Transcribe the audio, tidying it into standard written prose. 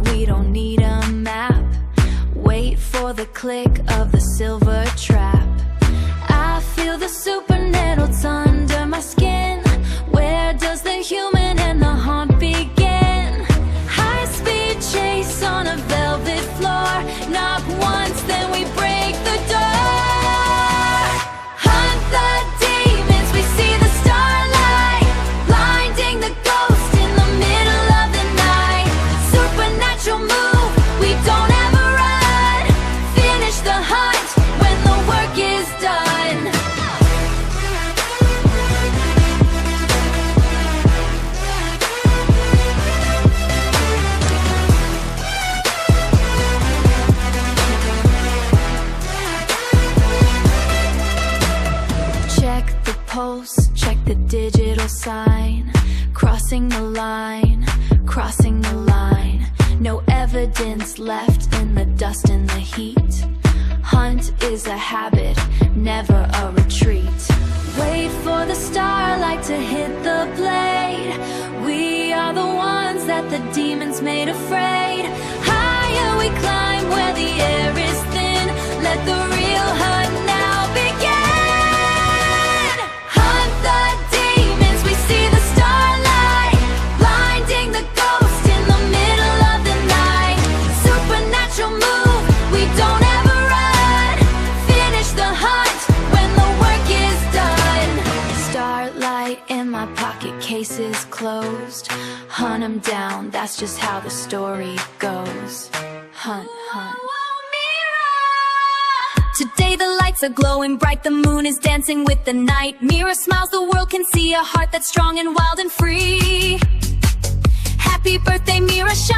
we don't need a map. Wait for the click of the silver trap. I feel the super needles under my skin. Where does the human and the haunt begin? High-speed chase on a velvet floor. Knock once, then we break the door. Hunt the demons, we see the starlight, blinding the ghost in the middle of the night. Supernatural move, we don't ever run. Finish the hunt when the work is done. Check the pulse, check the digital sign. Crossing the line, crossing the line. No evidence left in the dust and the heat. Hunt is a habit, never a retreat. Wait for the starlight to hit the blade. We are the ones that the demons made afraid. Higher we climb where the air is thin. Let the real hunt now begin. Hunt the demons, we see the starlight, blinding the ghost in the middle of the night. Supernatural move, we don't ever run. Finish the hunt when the work is done. Starlight in my pocket, case is closed. Hunt 'em down, that's just how the story goes. Hunt, hunt. Today the lights are glowing bright, the moon is dancing with the night. Mira smiles, the world can see a heart that's strong and wild and free. Happy birthday, Mira, shine.